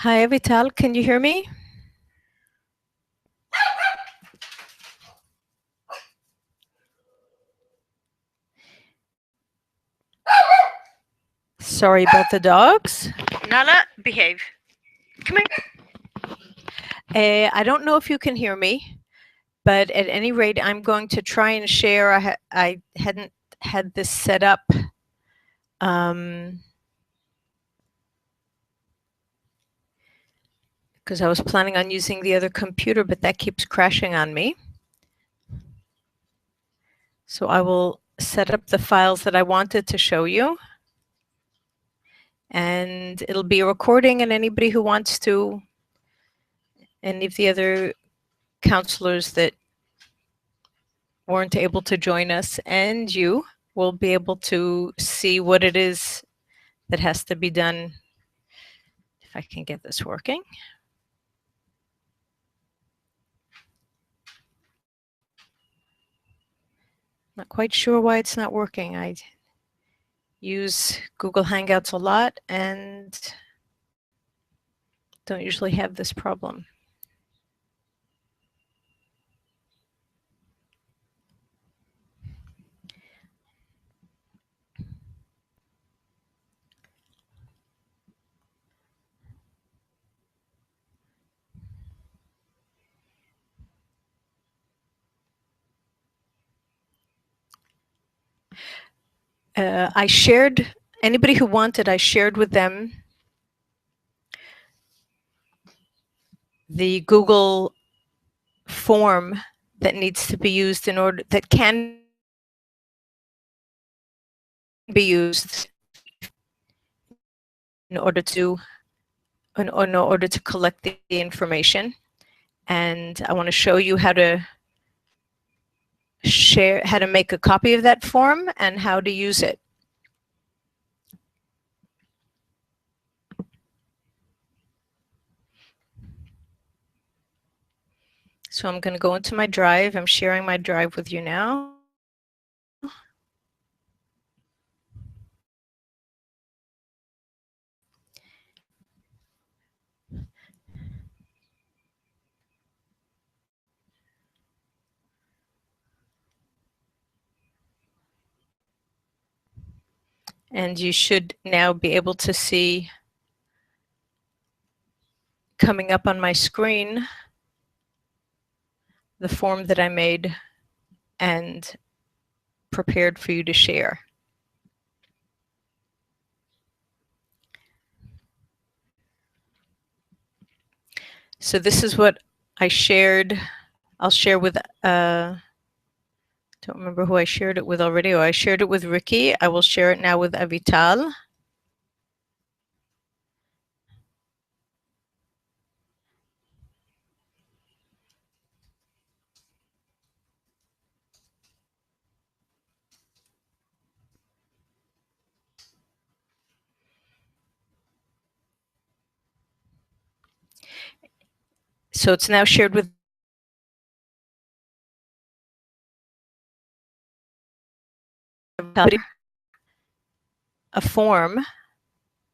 Hi, Vital. Can you hear me? Sorry about the dogs. Nala, behave. Come here. I don't know if you can hear me, but at any rate, I'm going to try and share. I hadn't had this set up. Because I was planning on using the other computer, but that keeps crashing on me. So I will set up the files that I wanted to show you. And it'll be a recording, and anybody who wants to, any of the other counselors that weren't able to join us, and you will be able to see what it is that has to be done. If I can get this working. Not quite sure why it's not working. I use Google Hangouts a lot and don't usually have this problem. I shared, anybody who wanted, I shared with them the Google form that needs to be used in order, that can be used in order to collect the information. And I want to show you how to share, how to make a copy of that form and how to use it. So I'm going to go into my drive. I'm sharing my drive with you now. And you should now be able to see coming up on my screen the form that I made and prepared for you to share. So this is what I shared. I'll share with, don't remember who I shared it with already. I shared it with Ricky. I will share it now with Avital. So it's now shared with a form.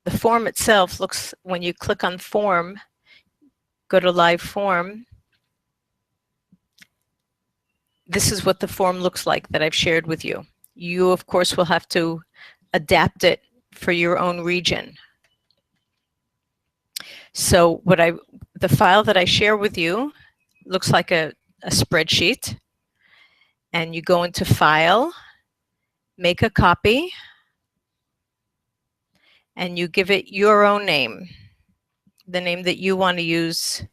The form itself looks, when you click on form, go to live form, this is what the form looks like that I've shared with you. You, of course, will have to adapt it for your own region. So the file that I share with you looks like a spreadsheet, and you go into File, make a copy, and you give it your own name, the name that you want to use.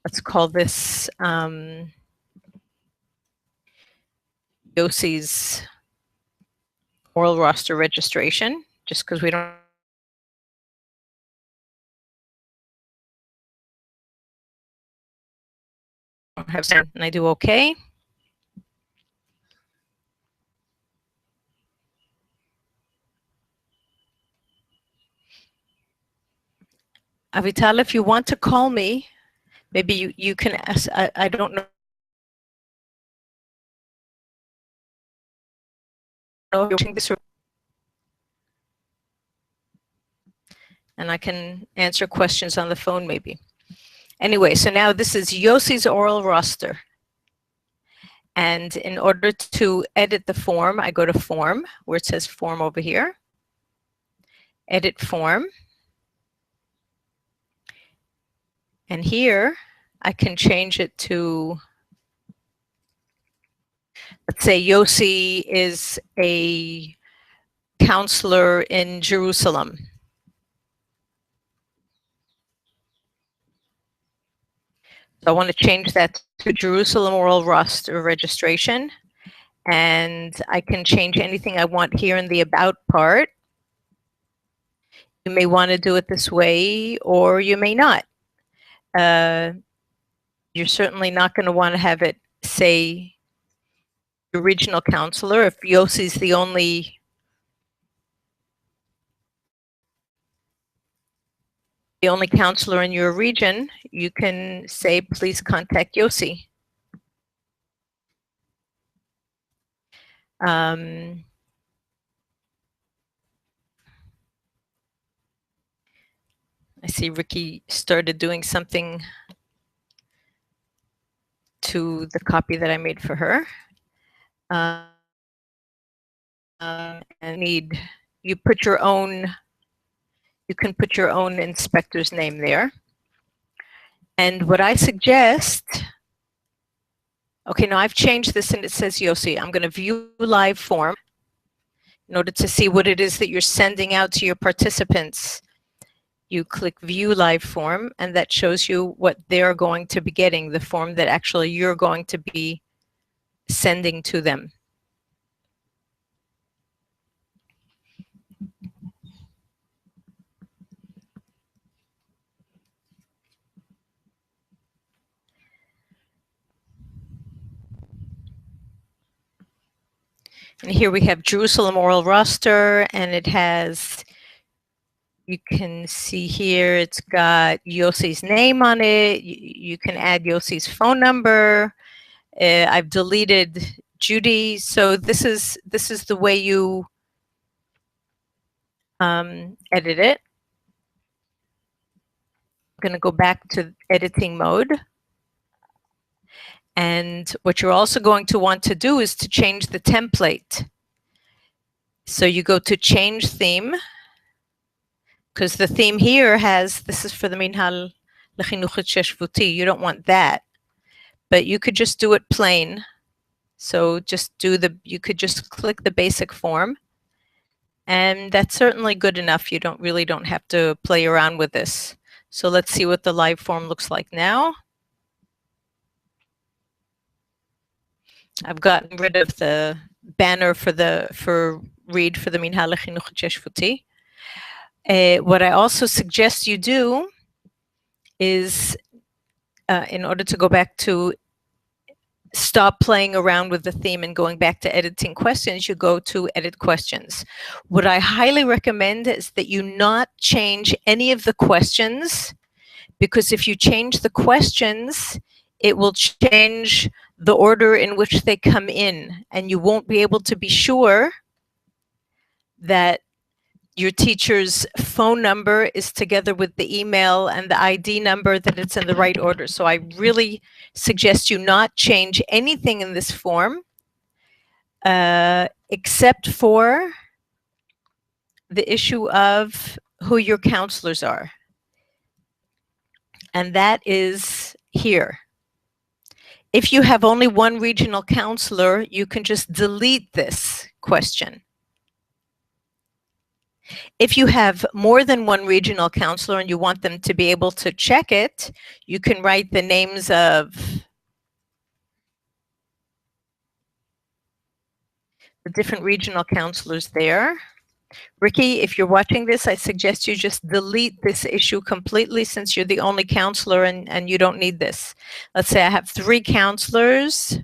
Let's call this Yossi's oral roster registration, just because we don't have sound. And I do OK. Avital, if you want to call me, maybe you can ask, I don't know if you're watching this. and I can answer questions on the phone maybe. Anyway, so now this is Yossi's oral roster. And in order to edit the form, I go to Form, where it says Form over here. Edit Form. And here, I can change it to, let's say Yossi is a counselor in Jerusalem. So I want to change that to Jerusalem oral roster registration. And I can change anything I want here in the About part. You may want to do it this way, or you may not. You're certainly not going to want to have it say your regional counselor. If Yossi's the only counselor in your region, you can say, please contact Yossi. I see Ricky started doing something to the copy that I made for her. And you put your own, you can put your own inspector's name there. And what I suggest, okay, now I've changed this and it says Yossi. I'm going to view live form in order to see what it is that you're sending out to your participants. You click View Live Form, and that shows you what they're going to be getting, the form that actually you're going to be sending to them. And here we have Jerusalem oral roster, and it has, you can see here, it's got Yossi's name on it. You can add Yossi's phone number. I've deleted Judy. So this is the way you edit it. I'm going to go back to editing mode. And what you're also going to want to do is to change the template. So you go to Change Theme, because the theme here has, this is for the Minhal Lechinuch Sheshvuti. You don't want that. But you could just do it plain. So just do the, you could just click the basic form. And that's certainly good enough. You really don't have to play around with this. So let's see what the live form looks like now. I've gotten rid of the banner for read for the Minhal Lechinuch Sheshvuti. What I also suggest you do is, in order to go back to stop playing around with the theme and going back to editing questions, you go to Edit Questions. What I highly recommend is that you not change any of the questions, because if you change the questions, it will change the order in which they come in, and you won't be able to be sure that your teacher's phone number is together with the email and the ID number, that it's in the right order. So I really suggest you not change anything in this form, except for the issue of who your counselors are. And that is here. If you have only one regional counselor, you can just delete this question. If you have more than one regional counselor and you want them to be able to check it, you can write the names of the different regional counselors there. Ricky, if you're watching this, I suggest you just delete this issue completely, since you're the only counselor and you don't need this. Let's say I have 3 counselors.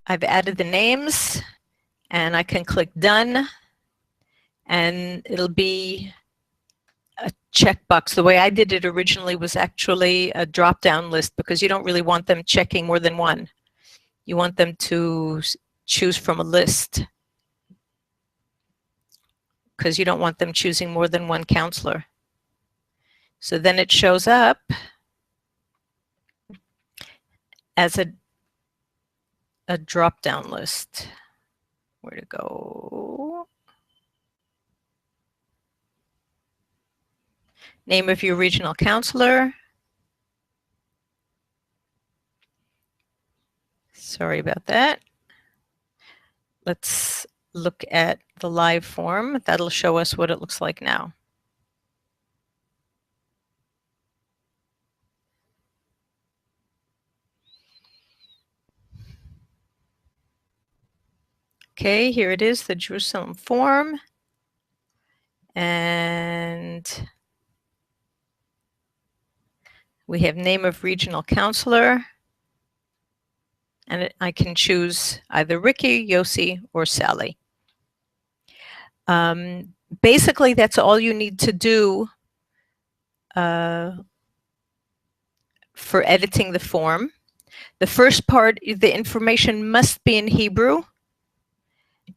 I've added the names, and I can click Done, and it'll be a checkbox. The way I did it originally was actually a drop-down list, because you don't really want them checking more than one. You want them to choose from a list, because you don't want them choosing more than one counselor. So then it shows up as a drop-down list. Where to go? Name of your regional counselor. Sorry about that. Let's look at the live form. That'll show us what it looks like now. Okay, here it is, the Jerusalem form. And we have name of regional counselor. And I can choose either Ricky, Yossi, or Sally. Basically, that's all you need to do for editing the form. The first part, the information must be in Hebrew.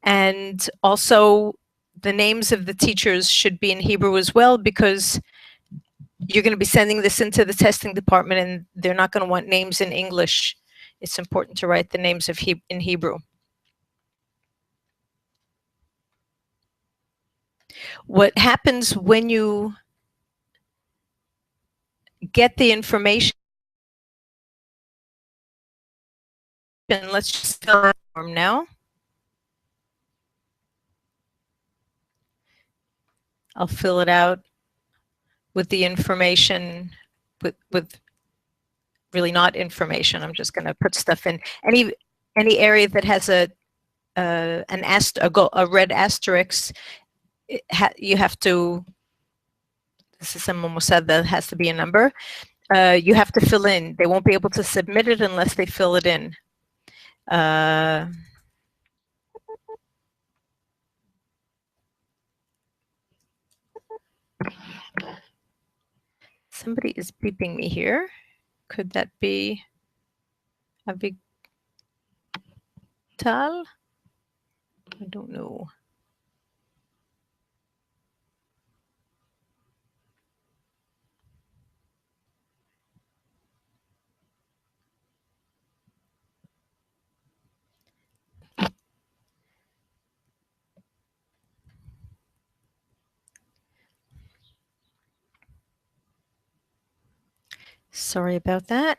And also, the names of the teachers should be in Hebrew as well, because you're going to be sending this into the testing department and they're not going to want names in English. It's important to write the names of in Hebrew. What happens when you get the information, let's just fill out the form now. I'll fill it out with the information, with really not information. I'm just going to put stuff in any area that has a red asterisk. You have to. This is someone who said that has to be a number. You have to fill in. They won't be able to submit it unless they fill it in. Somebody is beeping me here. Could that be Avital? I don't know. Sorry about that.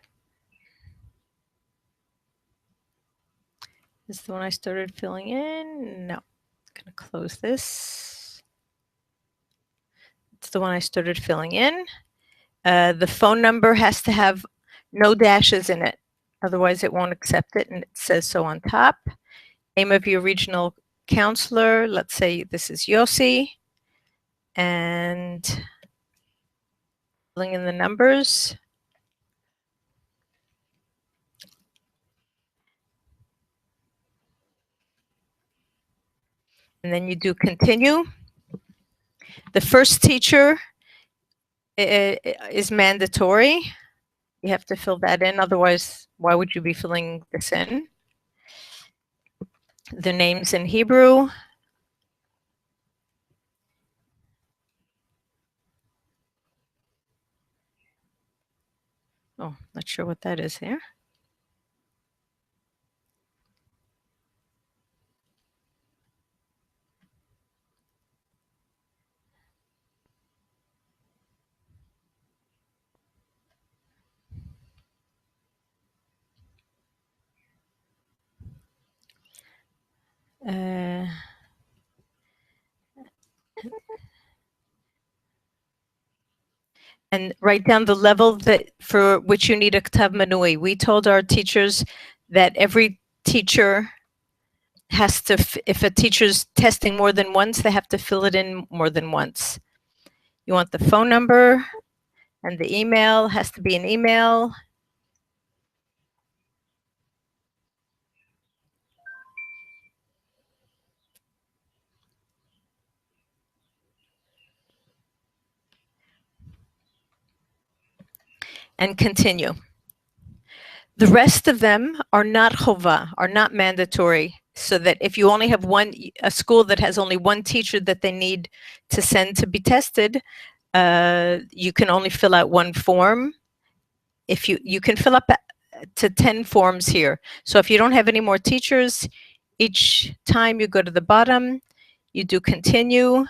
This is the one I started filling in. No, I'm going to close this. It's the one I started filling in. The phone number has to have no dashes in it. Otherwise, it won't accept it, and it says so on top. Name of your regional counselor. Let's say this is Yossi. And filling in the numbers. And then you do continue. The first teacher is mandatory. You have to fill that in. Otherwise, why would you be filling this in? The names in Hebrew. Oh, not sure what that is here. And write down the level that for which you need a Ktav Manui. We told our teachers that every teacher has to, if a teacher's testing more than once, they have to fill it in more than once. You want the phone number, and the email has to be an email. And continue. The rest of them are not chova, are not mandatory. so that if you only have a school that has only one teacher that they need to send to be tested, you can only fill out one form. If you can fill up to 10 forms here. So if you don't have any more teachers, each time you go to the bottom, you do continue.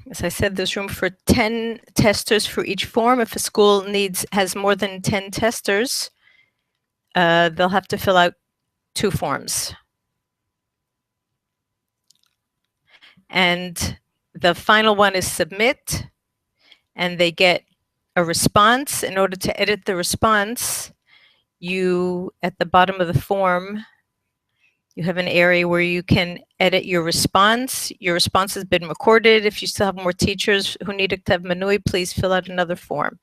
As I said, there's room for 10 testers for each form. If a school has more than 10 testers, they'll have to fill out 2 forms. And the final one is submit, and they get a response. In order to edit the response, at the bottom of the form, you have an area where you can edit your response. Your response has been recorded. If you still have more teachers who need to have Manui, please fill out another form.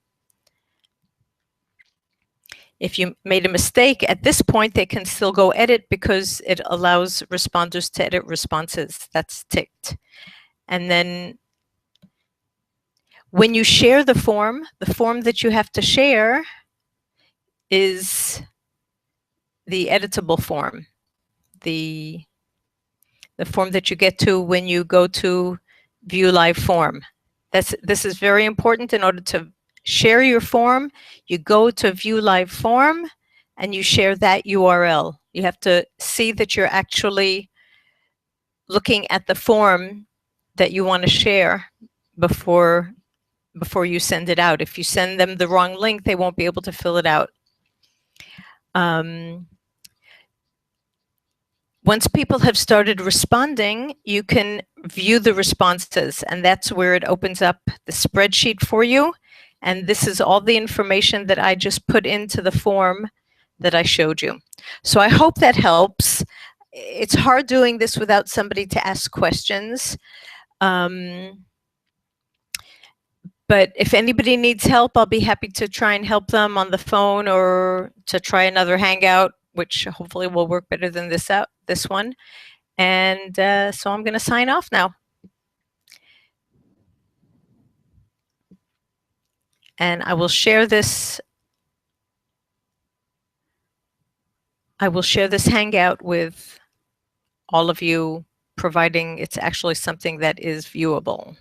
If you made a mistake at this point, they can still go edit because it allows responders to edit responses. That's ticked. And then when you share the form that you have to share is the editable form. The form that you get to when you go to view live form. This is very important. In order to share your form, you go to view live form and you share that URL. You have to see that you're actually looking at the form that you want to share before you send it out. If you send them the wrong link, they won't be able to fill it out. Once people have started responding, you can view the responses, and that's where it opens up the spreadsheet for you. And this is all the information that I just put into the form that I showed you. So I hope that helps. It's hard doing this without somebody to ask questions. But if anybody needs help, I'll be happy to try and help them on the phone or to try another Hangout, which hopefully will work better than this one. And so I'm going to sign off now. And I will share this. I will share this Hangout with all of you, providing it's actually something that is viewable.